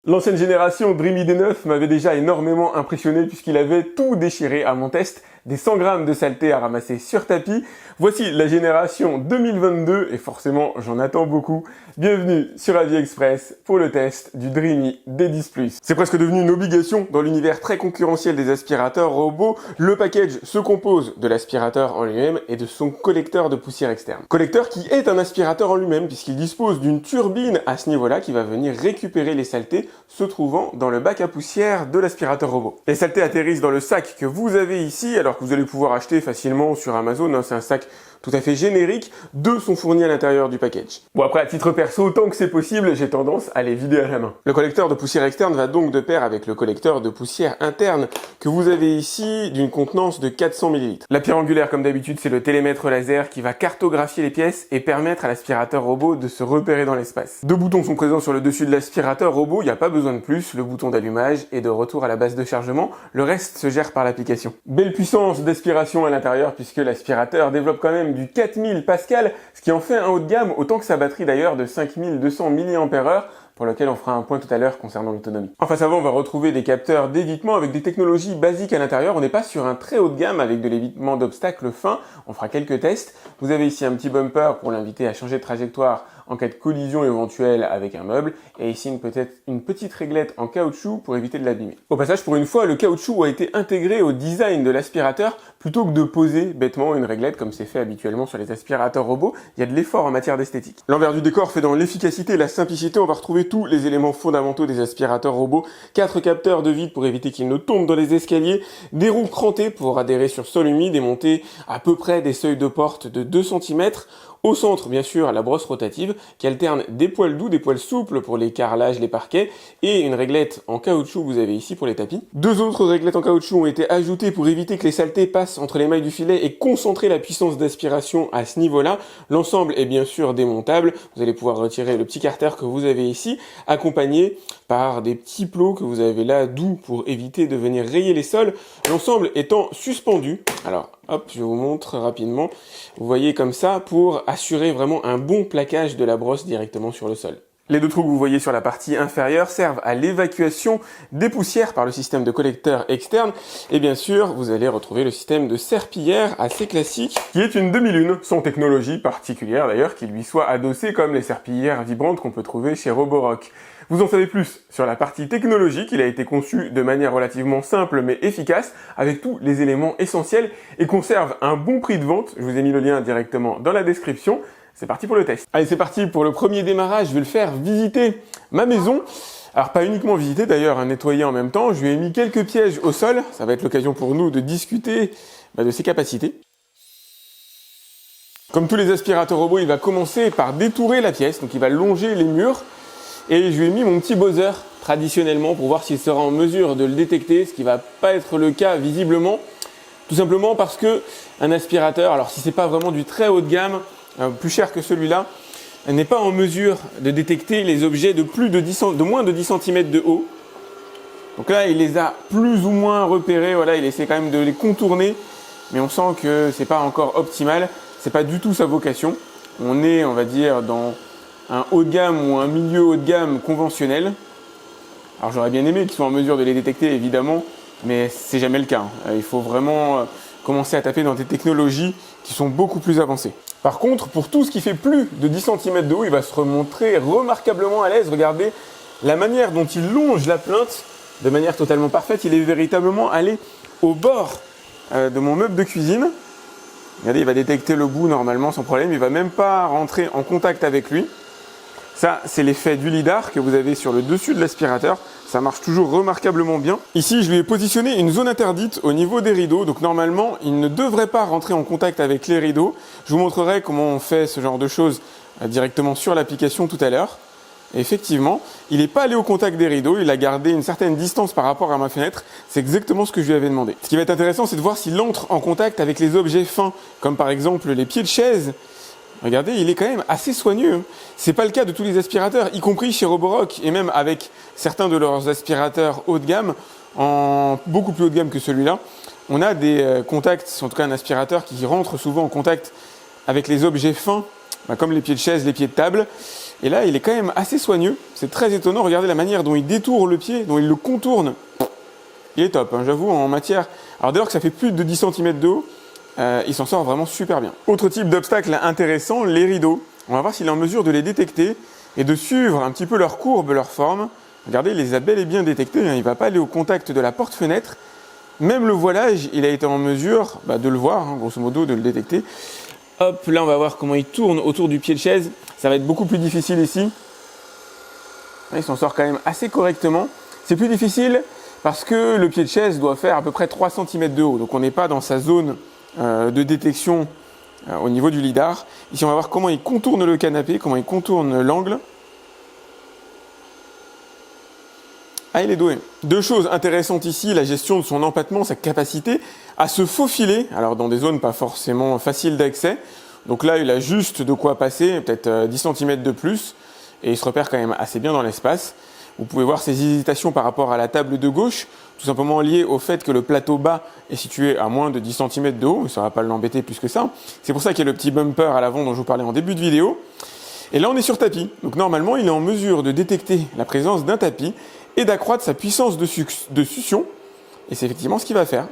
L'ancienne génération Dreamy D9 m'avait déjà énormément impressionné puisqu'il avait tout déchiré à mon test, des 100 grammes de saleté à ramasser sur tapis. Voici la génération 2022 et forcément j'en attends beaucoup. Bienvenue sur AliExpress pour le test du Dreamy D10+. C'est presque devenu une obligation dans l'univers très concurrentiel des aspirateurs robots. Le package se compose de l'aspirateur en lui-même et de son collecteur de poussière externe. Collecteur qui est un aspirateur en lui-même puisqu'il dispose d'une turbine à ce niveau-là qui va venir récupérer les saletés se trouvant dans le bac à poussière de l'aspirateur robot. Les saletés atterrissent dans le sac que vous avez ici, alors que vous allez pouvoir acheter facilement sur Amazon. C'est un sac tout à fait générique. Deux sont fournis à l'intérieur du package. Bon, après, à titre perso, tant que c'est possible, j'ai tendance à les vider à la main. Le collecteur de poussière externe va donc de pair avec le collecteur de poussière interne que vous avez ici d'une contenance de 400 ml. La pierre angulaire, comme d'habitude, c'est le télémètre laser qui va cartographier les pièces et permettre à l'aspirateur robot de se repérer dans l'espace. Deux boutons sont présents sur le dessus de l'aspirateur robot, il n'y a pas besoin de plus, le bouton d'allumage et de retour à la base de chargement, le reste se gère par l'application. Belle puissance d'aspiration à l'intérieur puisque l'aspirateur développe quand même du 4000 Pascal, ce qui en fait un haut de gamme, autant que sa batterie d'ailleurs de 5200 mAh, pour lequel on fera un point tout à l'heure concernant l'autonomie. En face avant, on va retrouver des capteurs d'évitement avec des technologies basiques à l'intérieur. On n'est pas sur un très haut de gamme avec de l'évitement d'obstacles fins. On fera quelques tests. Vous avez ici un petit bumper pour l'inviter à changer de trajectoire en cas de collision éventuelle avec un meuble. Et ici, peut-être une petite réglette en caoutchouc pour éviter de l'abîmer. Au passage, pour une fois, le caoutchouc a été intégré au design de l'aspirateur plutôt que de poser bêtement une réglette comme c'est fait habituellement sur les aspirateurs robots. Il y a de l'effort en matière d'esthétique. L'envers du décor fait dans l'efficacité et la simplicité. On va retrouver tous les éléments fondamentaux des aspirateurs robots. 4 capteurs de vide pour éviter qu'ils ne tombent dans les escaliers. Des roues crantées pour adhérer sur sol humide et monter à peu près des seuils de porte de 2 cm. Au centre, bien sûr, la brosse rotative qui alterne des poils doux, des poils souples pour les carrelages, les parquets et une réglette en caoutchouc que vous avez ici pour les tapis. Deux autres réglettes en caoutchouc ont été ajoutées pour éviter que les saletés passent entre les mailles du filet et concentrer la puissance d'aspiration à ce niveau-là. L'ensemble est bien sûr démontable. Vous allez pouvoir retirer le petit carter que vous avez ici, accompagné par des petits plots que vous avez là doux pour éviter de venir rayer les sols. L'ensemble étant suspendu. Alors, hop, je vous montre rapidement. Vous voyez comme ça pour assurer vraiment un bon plaquage de la brosse directement sur le sol. Les deux trous que vous voyez sur la partie inférieure servent à l'évacuation des poussières par le système de collecteur externe. Et bien sûr, vous allez retrouver le système de serpillière assez classique, qui est une demi-lune, sans technologie particulière d'ailleurs, qui lui soit adossée comme les serpillières vibrantes qu'on peut trouver chez Roborock. Vous en savez plus sur la partie technologique. Il a été conçu de manière relativement simple mais efficace, avec tous les éléments essentiels et conserve un bon prix de vente. Je vous ai mis le lien directement dans la description. C'est parti pour le test. Allez, c'est parti pour le premier démarrage. Je vais le faire visiter ma maison. Alors, pas uniquement visiter d'ailleurs, nettoyer en même temps. Je lui ai mis quelques pièges au sol. Ça va être l'occasion pour nous de discuter de ses capacités. Comme tous les aspirateurs robots, il va commencer par détourer la pièce. Donc, il va longer les murs. Et je lui ai mis mon petit buzzer traditionnellement pour voir s'il sera en mesure de le détecter, ce qui va pas être le cas visiblement. Tout simplement parce que un aspirateur, alors si c'est pas vraiment du très haut de gamme, plus cher que celui-là, n'est pas en mesure de détecter les objets de moins de 10 cm de haut. Donc là, il les a plus ou moins repérés, voilà, il essaie quand même de les contourner, mais on sent que c'est pas encore optimal, c'est pas du tout sa vocation. On est, on va dire, dans un haut de gamme ou un milieu haut de gamme conventionnel. Alors j'aurais bien aimé qu'ils soient en mesure de les détecter évidemment, mais c'est jamais le cas. Il faut vraiment commencer à taper dans des technologies qui sont beaucoup plus avancées. Par contre, pour tout ce qui fait plus de 10 cm de haut, il va se remontrer remarquablement à l'aise. Regardez la manière dont il longe la plinthe de manière totalement parfaite. Il est véritablement allé au bord de mon meuble de cuisine. Regardez, il va détecter le bout normalement sans problème. Il ne va même pas rentrer en contact avec lui. Ça, c'est l'effet du lidar que vous avez sur le dessus de l'aspirateur. Ça marche toujours remarquablement bien. Ici, je lui ai positionné une zone interdite au niveau des rideaux. Donc normalement, il ne devrait pas rentrer en contact avec les rideaux. Je vous montrerai comment on fait ce genre de choses directement sur l'application tout à l'heure. Et effectivement, il n'est pas allé au contact des rideaux. Il a gardé une certaine distance par rapport à ma fenêtre. C'est exactement ce que je lui avais demandé. Ce qui va être intéressant, c'est de voir s'il entre en contact avec les objets fins, comme par exemple les pieds de chaise. Regardez, il est quand même assez soigneux. C'est pas le cas de tous les aspirateurs, y compris chez Roborock et même avec certains de leurs aspirateurs haut de gamme, en beaucoup plus haut de gamme que celui-là. On a des contacts, en tout cas un aspirateur qui rentre souvent en contact avec les objets fins, comme les pieds de chaise, les pieds de table. Et là, il est quand même assez soigneux. C'est très étonnant. Regardez la manière dont il détourne le pied, dont il le contourne. Il est top, hein, j'avoue, en matière. Alors dès lors que ça fait plus de 10 cm de haut, il s'en sort vraiment super bien. Autre type d'obstacle intéressant, les rideaux. On va voir s'il est en mesure de les détecter et de suivre un petit peu leur courbe, leur forme. Regardez, il les a bel et bien détectés. Hein. Il ne va pas aller au contact de la porte-fenêtre. Même le voilage, il a été en mesure de le voir, hein, grosso modo, de le détecter. Hop, là on va voir comment il tourne autour du pied de chaise. Ça va être beaucoup plus difficile ici. Il s'en sort quand même assez correctement. C'est plus difficile parce que le pied de chaise doit faire à peu près 3 cm de haut. Donc on n'est pas dans sa zone de détection au niveau du lidar. Ici on va voir comment il contourne le canapé, comment il contourne l'angle. Ah, il est doué. Deux choses intéressantes ici, la gestion de son empattement, sa capacité à se faufiler, alors dans des zones pas forcément faciles d'accès. Donc là, il a juste de quoi passer, peut-être 10 cm de plus, et il se repère quand même assez bien dans l'espace. Vous pouvez voir ses hésitations par rapport à la table de gauche, tout simplement lié au fait que le plateau bas est situé à moins de 10 cm de haut, ça ne va pas l'embêter plus que ça. C'est pour ça qu'il y a le petit bumper à l'avant dont je vous parlais en début de vidéo. Et là, on est sur tapis. Donc normalement, il est en mesure de détecter la présence d'un tapis et d'accroître sa puissance de succion. Et c'est effectivement ce qu'il va faire.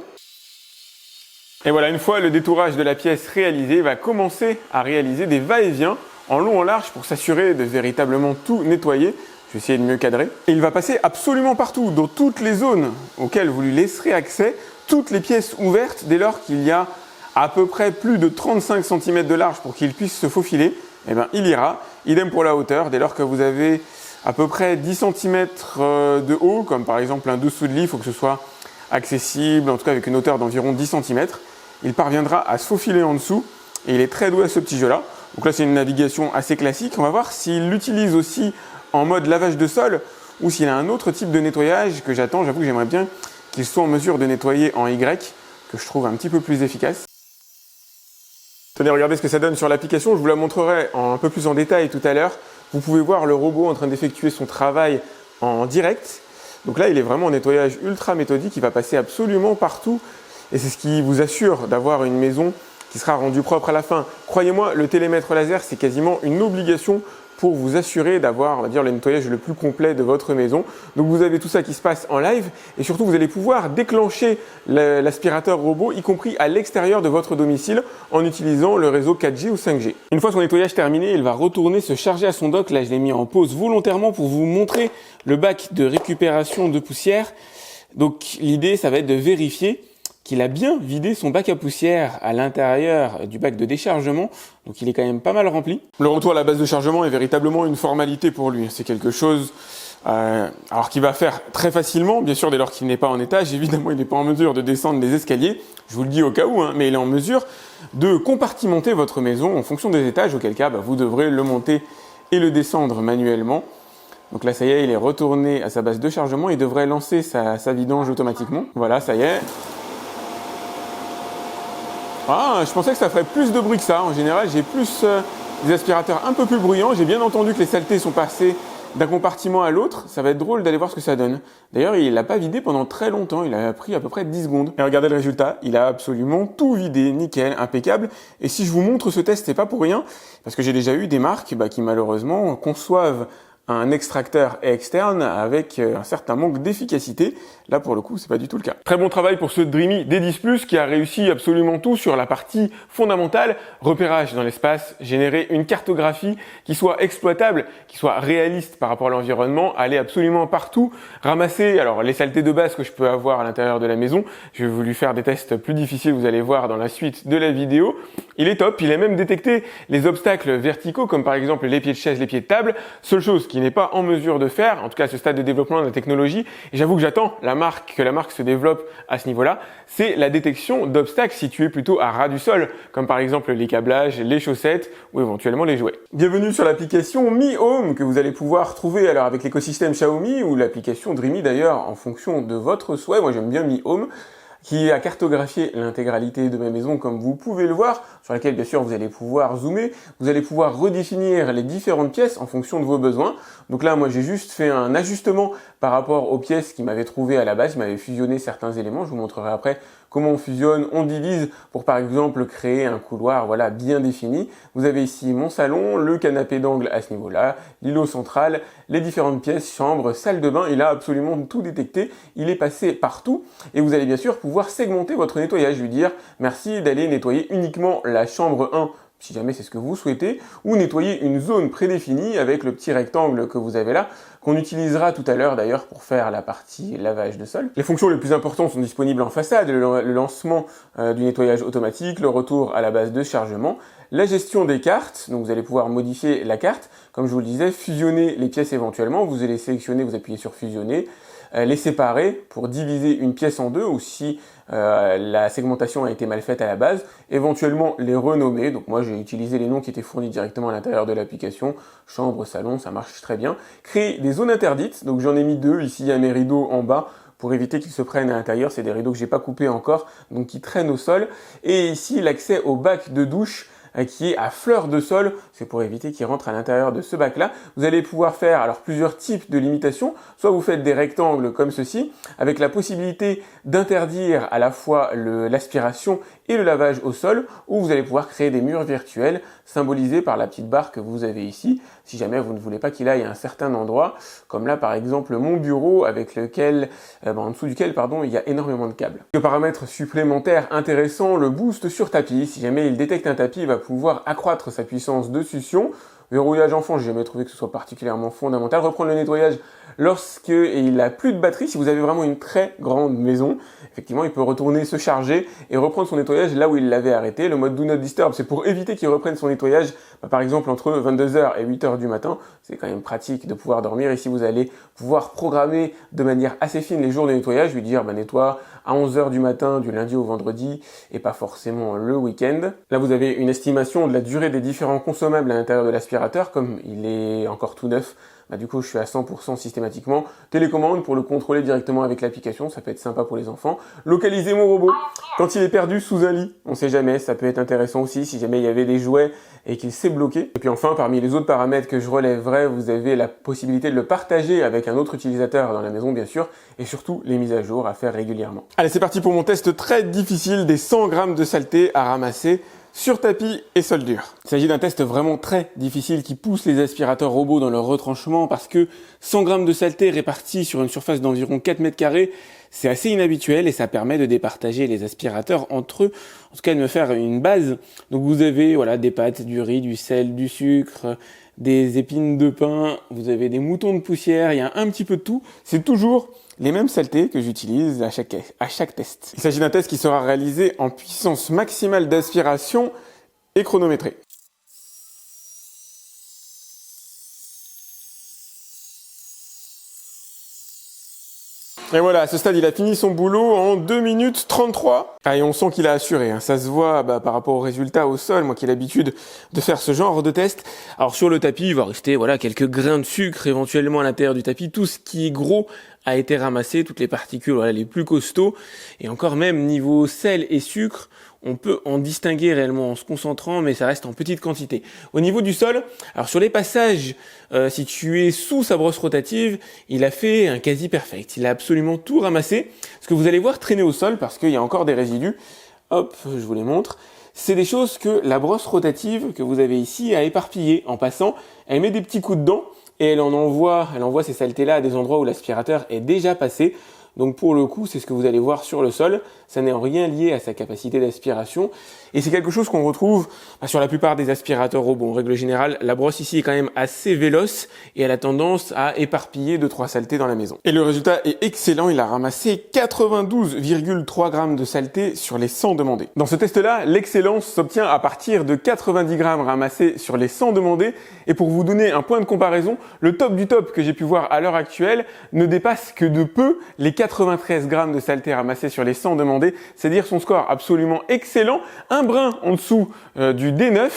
Et voilà, une fois le détourage de la pièce réalisé, il va commencer à réaliser des va-et-vient en long en large pour s'assurer de véritablement tout nettoyer. Je vais essayer de mieux cadrer. Et il va passer absolument partout, dans toutes les zones auxquelles vous lui laisserez accès, toutes les pièces ouvertes dès lors qu'il y a à peu près plus de 35 cm de large pour qu'il puisse se faufiler. Eh bien, il ira. Idem pour la hauteur, dès lors que vous avez à peu près 10 cm de haut, comme par exemple un dessous de lit, il faut que ce soit accessible, en tout cas avec une hauteur d'environ 10 cm. Il parviendra à se faufiler en dessous et il est très doué à ce petit jeu-là. Donc là, c'est une navigation assez classique. On va voir s'il l'utilise aussi en mode lavage de sol ou s'il a un autre type de nettoyage que j'attends. J'avoue que j'aimerais bien qu'il soit en mesure de nettoyer en Y, que je trouve un petit peu plus efficace. Tenez, regardez ce que ça donne sur l'application. Je vous la montrerai un peu plus en détail tout à l'heure. Vous pouvez voir le robot en train d'effectuer son travail en direct. Donc là, il est vraiment en nettoyage ultra méthodique. Il va passer absolument partout. Et c'est ce qui vous assure d'avoir une maison qui sera rendue propre à la fin. Croyez-moi, le télémètre laser, c'est quasiment une obligation pour vous assurer d'avoir, on va dire, le nettoyage le plus complet de votre maison. Donc vous avez tout ça qui se passe en live et surtout vous allez pouvoir déclencher l'aspirateur robot, y compris à l'extérieur de votre domicile en utilisant le réseau 4G ou 5G. Une fois son nettoyage terminé, il va retourner se charger à son dock. Là, je l'ai mis en pause volontairement pour vous montrer le bac de récupération de poussière. Donc l'idée, ça va être de vérifier qu'il a bien vidé son bac à poussière à l'intérieur du bac de déchargement, donc il est quand même pas mal rempli. Le retour à la base de chargement est véritablement une formalité pour lui, c'est quelque chose alors qu'il va faire très facilement, bien sûr dès lors qu'il n'est pas en étage, évidemment il n'est pas en mesure de descendre les escaliers, je vous le dis au cas où, mais il est en mesure de compartimenter votre maison en fonction des étages, auquel cas vous devrez le monter et le descendre manuellement. Donc là ça y est, il est retourné à sa base de chargement, il devrait lancer sa vidange automatiquement. Voilà, ça y est. Ah, je pensais que ça ferait plus de bruit que ça. En général, j'ai plus des aspirateurs un peu plus bruyants. J'ai bien entendu que les saletés sont passées d'un compartiment à l'autre. Ça va être drôle d'aller voir ce que ça donne. D'ailleurs, il l'a pas vidé pendant très longtemps. Il a pris à peu près 10 secondes. Et regardez le résultat. Il a absolument tout vidé. Nickel, impeccable. Et si je vous montre ce test, c'est pas pour rien. Parce que j'ai déjà eu des marques qui malheureusement conçoivent un extracteur externe avec un certain manque d'efficacité. Là, pour le coup, c'est pas du tout le cas. Très bon travail pour ce Dreamy D10+, qui a réussi absolument tout sur la partie fondamentale, repérage dans l'espace, générer une cartographie qui soit exploitable, qui soit réaliste par rapport à l'environnement, aller absolument partout, ramasser alors les saletés de base que je peux avoir à l'intérieur de la maison. Je vais vous lui faire des tests plus difficiles, vous allez voir dans la suite de la vidéo. Il est top, il a même détecté les obstacles verticaux, comme par exemple les pieds de chaise, les pieds de table. Seule chose qu'il n'est pas en mesure de faire, en tout cas à ce stade de développement de la technologie, et j'avoue que j'attends que la marque se développe à ce niveau-là, c'est la détection d'obstacles situés plutôt à ras du sol, comme par exemple les câblages, les chaussettes ou éventuellement les jouets. Bienvenue sur l'application Mi Home que vous allez pouvoir trouver alors avec l'écosystème Xiaomi ou l'application Dreamy d'ailleurs en fonction de votre souhait. Moi j'aime bien Mi Home, qui a cartographié l'intégralité de ma maison comme vous pouvez le voir, sur laquelle bien sûr vous allez pouvoir zoomer, vous allez pouvoir redéfinir les différentes pièces en fonction de vos besoins. Donc là moi j'ai juste fait un ajustement par rapport aux pièces qui m'avaient trouvé à la base, je m'avais fusionné certains éléments, je vous montrerai après Comment on fusionne? On divise pour par exemple créer un couloir voilà, bien défini. Vous avez ici mon salon, le canapé d'angle à ce niveau-là, l'îlot central, les différentes pièces, chambre, salle de bain. Il a absolument tout détecté, il est passé partout et vous allez bien sûr pouvoir segmenter votre nettoyage, lui dire merci d'aller nettoyer uniquement la chambre 1 si jamais c'est ce que vous souhaitez, ou nettoyer une zone prédéfinie avec le petit rectangle que vous avez là, qu'on utilisera tout à l'heure d'ailleurs pour faire la partie lavage de sol. Les fonctions les plus importantes sont disponibles en façade, le lancement du nettoyage automatique, le retour à la base de chargement, la gestion des cartes, donc vous allez pouvoir modifier la carte, comme je vous le disais, fusionner les pièces éventuellement, vous allez sélectionner, vous appuyez sur fusionner, les séparer pour diviser une pièce en deux ou si la segmentation a été mal faite à la base, éventuellement les renommer, donc moi j'ai utilisé les noms qui étaient fournis directement à l'intérieur de l'application, chambre, salon, ça marche très bien. Créer des zones interdites, donc j'en ai mis 2, ici il y a mes rideaux en bas, pour éviter qu'ils se prennent à l'intérieur, c'est des rideaux que j'ai pas coupés encore, donc qui traînent au sol, et ici l'accès au bac de douche, qui est à fleur de sol, c'est pour éviter qu'il rentre à l'intérieur de ce bac-là. Vous allez pouvoir faire alors plusieurs types de limitations, soit vous faites des rectangles comme ceci, avec la possibilité d'interdire à la fois l'aspiration et le lavage au sol, ou vous allez pouvoir créer des murs virtuels symbolisés par la petite barre que vous avez ici, si jamais vous ne voulez pas qu'il aille à un certain endroit, comme là par exemple mon bureau avec lequel, en dessous duquel il y a énormément de câbles. Le paramètre supplémentaire intéressant, le boost sur tapis, si jamais il détecte un tapis, il va pouvoir accroître sa puissance de succion. Verrouillage enfant, j'ai jamais trouvé que ce soit particulièrement fondamental. Reprendre le nettoyage lorsqu'il n'a plus de batterie, si vous avez vraiment une très grande maison, effectivement, il peut retourner se charger et reprendre son nettoyage là où il l'avait arrêté. Le mode Do Not Disturb, c'est pour éviter qu'il reprenne son nettoyage, par exemple, entre 22h et 8h du matin. C'est quand même pratique de pouvoir dormir. Ici, vous allez pouvoir programmer de manière assez fine les jours de nettoyage, lui dire, nettoie à 11h du matin, du lundi au vendredi, et pas forcément le week-end. Là, vous avez une estimation de la durée des différents consommables à l'intérieur de l'aspirateur, comme il est encore tout neuf. Du coup, je suis à 100% systématiquement. Télécommande pour le contrôler directement avec l'application, ça peut être sympa pour les enfants. Localiser mon robot quand il est perdu sous un lit, on sait jamais, ça peut être intéressant aussi si jamais il y avait des jouets et qu'il s'est bloqué. Et puis enfin, parmi les autres paramètres que je relèverai, vous avez la possibilité de le partager avec un autre utilisateur dans la maison, bien sûr, et surtout les mises à jour à faire régulièrement. Allez, c'est parti pour mon test très difficile des 100 grammes de saleté à ramasser sur tapis et sol dur. Il s'agit d'un test vraiment très difficile qui pousse les aspirateurs robots dans leur retranchement parce que 100 grammes de saleté répartis sur une surface d'environ 4 mètres carrés, c'est assez inhabituel et ça permet de départager les aspirateurs entre eux, en tout cas de me faire une base. Donc vous avez des pâtes, du riz, du sel, du sucre, des épines de pain, vous avez des moutons de poussière, il y a un petit peu de tout. C'est toujours les mêmes saletés que j'utilise à chaque test. Il s'agit d'un test qui sera réalisé en puissance maximale d'aspiration et chronométré. Et voilà, à ce stade, il a fini son boulot en 2 minutes 33. Et on sent qu'il a assuré, ça se voit par rapport au résultat au sol, moi qui ai l'habitude de faire ce genre de test. Alors sur le tapis, il va rester quelques grains de sucre éventuellement à l'intérieur du tapis. Tout ce qui est gros a été ramassé, toutes les particules les plus costauds. Et encore même niveau sel et sucre, on peut en distinguer réellement en se concentrant, mais ça reste en petite quantité. Au niveau du sol, alors sur les passages situés sous sa brosse rotative, il a fait un quasi perfect. Il a absolument tout ramassé. Ce que vous allez voir traîner au sol, parce qu'il y a encore des résidus, hop, je vous les montre. C'est des choses que la brosse rotative que vous avez ici a éparpillées. En passant, elle met des petits coups dedans et elle envoie ces saletés-là à des endroits où l'aspirateur est déjà passé. Donc pour le coup, c'est ce que vous allez voir sur le sol. Ça n'est en rien lié à sa capacité d'aspiration. Et c'est quelque chose qu'on retrouve sur la plupart des aspirateurs robots. En règle générale, la brosse ici est quand même assez véloce et elle a tendance à éparpiller 2-3 saletés dans la maison. Et le résultat est excellent. Il a ramassé 92,3 grammes de saleté sur les 100 demandés. Dans ce test-là, l'excellence s'obtient à partir de 90 grammes ramassés sur les 100 demandés. Et pour vous donner un point de comparaison, le top du top que j'ai pu voir à l'heure actuelle ne dépasse que de peu les 93 grammes de saleté ramassés sur les 100 demandés. C'est-à-dire son score absolument excellent. Un brin en dessous du D9,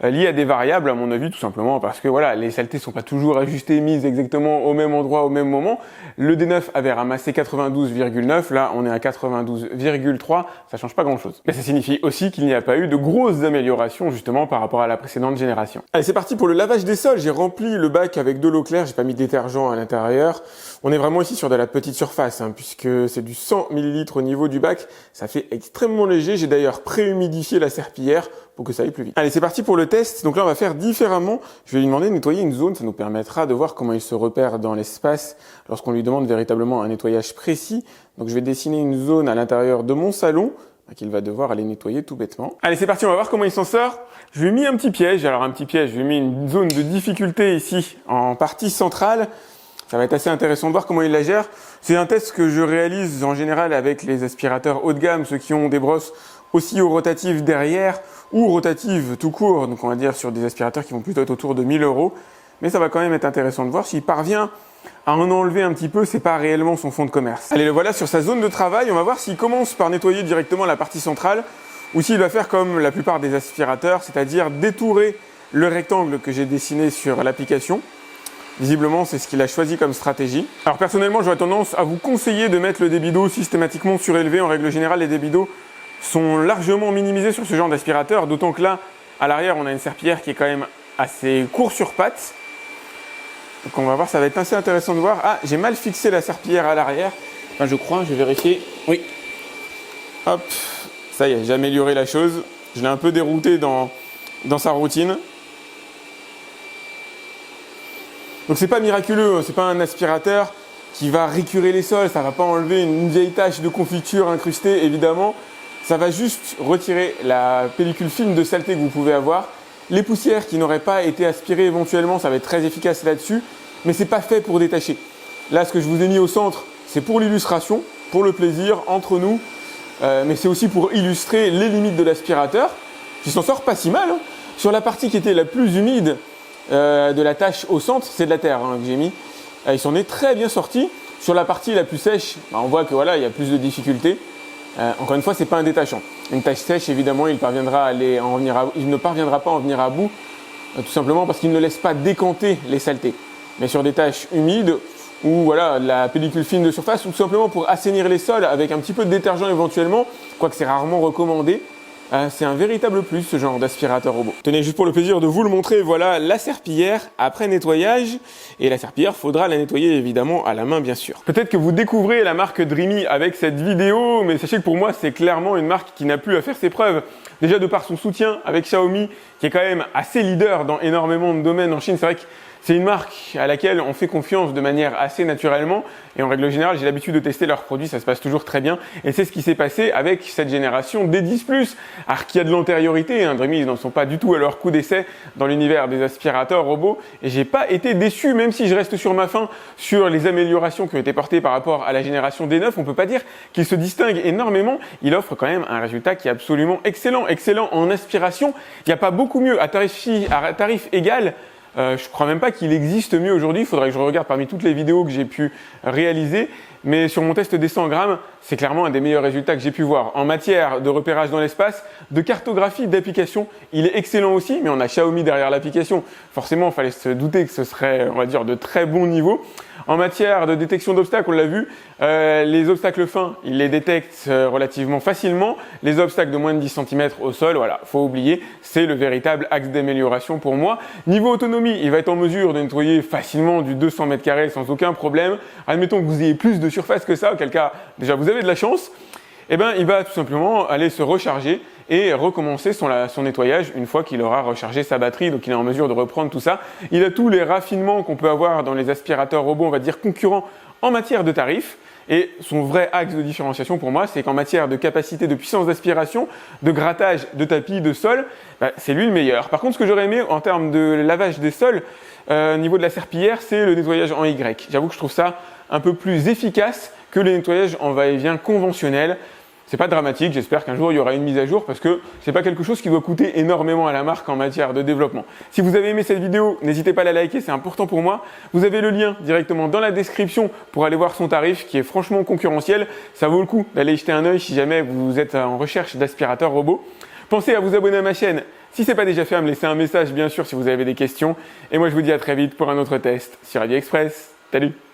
lié à des variables à mon avis, tout simplement parce que voilà, les saletés sont pas toujours ajustées, mises exactement au même endroit, au même moment. Le D9 avait ramassé 92,9, là on est à 92,3, ça change pas grand chose. Mais ça signifie aussi qu'il n'y a pas eu de grosses améliorations justement par rapport à la précédente génération. Allez, c'est parti pour le lavage des sols. J'ai rempli le bac avec de l'eau claire, j'ai pas mis de détergent à l'intérieur. On est vraiment ici sur de la petite surface, puisque c'est du 100 ml au niveau du bac. Ça fait extrêmement léger. J'ai d'ailleurs préhumidifié la serpillière pour que ça aille plus vite. Allez, c'est parti pour le test. Donc là, on va faire différemment. Je vais lui demander de nettoyer une zone. Ça nous permettra de voir comment il se repère dans l'espace lorsqu'on lui demande véritablement un nettoyage précis. Donc je vais dessiner une zone à l'intérieur de mon salon qu'il va devoir aller nettoyer tout bêtement. Allez, c'est parti, on va voir comment il s'en sort. Je lui ai mis un petit piège. Alors un petit piège, je lui ai mis une zone de difficulté ici en partie centrale. Ça va être assez intéressant de voir comment il la gère. C'est un test que je réalise en général avec les aspirateurs haut de gamme, ceux qui ont des brosses aussi aux rotatives derrière ou rotatives tout court. Donc on va dire sur des aspirateurs qui vont plutôt être autour de 1000 €. Mais ça va quand même être intéressant de voir s'il parvient à en enlever un petit peu, c'est pas réellement son fond de commerce. Allez, le voilà sur sa zone de travail. On va voir s'il commence par nettoyer directement la partie centrale ou s'il va faire comme la plupart des aspirateurs, c'est-à-dire détourer le rectangle que j'ai dessiné sur l'application. Visiblement, c'est ce qu'il a choisi comme stratégie. Alors personnellement, j'aurais tendance à vous conseiller de mettre le débit d'eau systématiquement surélevé. En règle générale, les débits d'eau sont largement minimisés sur ce genre d'aspirateur, d'autant que là, à l'arrière, on a une serpillière qui est quand même assez court sur pattes. Donc on va voir, ça va être assez intéressant de voir. Ah, j'ai mal fixé la serpillière à l'arrière. Enfin, je crois, je vais vérifier. Oui. Hop, ça y est, j'ai amélioré la chose. Je l'ai un peu dérouté dans sa routine. Donc c'est pas miraculeux, c'est pas un aspirateur qui va récurer les sols, ça va pas enlever une vieille tache de confiture incrustée évidemment. Ça va juste retirer la pellicule fine de saleté que vous pouvez avoir. Les poussières qui n'auraient pas été aspirées éventuellement, ça va être très efficace là-dessus, mais c'est pas fait pour détacher. Là, ce que je vous ai mis au centre, c'est pour l'illustration, pour le plaisir, entre nous, mais c'est aussi pour illustrer les limites de l'aspirateur, qui s'en sort pas si mal. Sur la partie qui était la plus humide, de la tâche au centre, c'est de la terre que j'ai mis. Il s'en est très bien sorti. Sur la partie la plus sèche, on voit que voilà, il y a plus de difficultés. Encore une fois, c'est pas un détachant. Une tâche sèche, évidemment, il ne parviendra pas à en venir à bout, tout simplement parce qu'il ne laisse pas décanter les saletés. Mais sur des tâches humides ou voilà, la pellicule fine de surface, ou tout simplement pour assainir les sols avec un petit peu de détergent éventuellement, quoique c'est rarement recommandé. C'est un véritable plus ce genre d'aspirateur robot. Tenez, juste pour le plaisir de vous le montrer, voilà la serpillière après nettoyage. Et la serpillière, faudra la nettoyer évidemment à la main bien sûr. Peut-être que vous découvrez la marque Dreamy avec cette vidéo, mais sachez que pour moi c'est clairement une marque qui n'a plus à faire ses preuves. Déjà de par son soutien avec Xiaomi, qui est quand même assez leader dans énormément de domaines en Chine. C'est vrai que c'est une marque à laquelle on fait confiance de manière assez naturellement et en règle générale, j'ai l'habitude de tester leurs produits, ça se passe toujours très bien et c'est ce qui s'est passé avec cette génération D10+. Alors qu'il y a de l'antériorité, Dreamy, ils n'en sont pas du tout à leur coup d'essai dans l'univers des aspirateurs robots et j'ai pas été déçu, même si je reste sur ma faim sur les améliorations qui ont été portées par rapport à la génération D9, on peut pas dire qu'il se distingue énormément, il offre quand même un résultat qui est absolument excellent, excellent en aspiration, il n'y a pas beaucoup mieux à tarif égal. Je crois même pas qu'il existe mieux aujourd'hui, il faudrait que je regarde parmi toutes les vidéos que j'ai pu réaliser, mais sur mon test des 100 grammes, c'est clairement un des meilleurs résultats que j'ai pu voir. En matière de repérage dans l'espace, de cartographie d'application, il est excellent aussi, mais on a Xiaomi derrière l'application. Forcément, il fallait se douter que ce serait, on va dire, de très bon niveau. En matière de détection d'obstacles, on l'a vu, les obstacles fins, il les détecte relativement facilement. Les obstacles de moins de 10 cm au sol, voilà, faut oublier, c'est le véritable axe d'amélioration pour moi. Niveau autonomie, il va être en mesure de nettoyer facilement du 200 m² sans aucun problème. Admettons que vous ayez plus de surface que ça, auquel cas, déjà vous avez de la chance. Eh ben, il va tout simplement aller se recharger et recommencer son nettoyage une fois qu'il aura rechargé sa batterie, donc il est en mesure de reprendre tout ça. Il a tous les raffinements qu'on peut avoir dans les aspirateurs robots, on va dire concurrents en matière de tarifs. Et son vrai axe de différenciation pour moi, c'est qu'en matière de capacité de puissance d'aspiration, de grattage de tapis, de sol, c'est lui le meilleur. Par contre, ce que j'aurais aimé en termes de lavage des sols, au niveau de la serpillière, c'est le nettoyage en Y. J'avoue que je trouve ça un peu plus efficace que le nettoyage en va-et-vient conventionnel. C'est pas dramatique, j'espère qu'un jour il y aura une mise à jour parce que c'est pas quelque chose qui doit coûter énormément à la marque en matière de développement. Si vous avez aimé cette vidéo, n'hésitez pas à la liker, c'est important pour moi. Vous avez le lien directement dans la description pour aller voir son tarif qui est franchement concurrentiel. Ça vaut le coup d'aller y jeter un œil si jamais vous êtes en recherche d'aspirateur robot. Pensez à vous abonner à ma chaîne, Si c'est pas déjà fait, à me laisser un message bien sûr si vous avez des questions. Et moi je vous dis à très vite pour un autre test sur AliExpress. Salut!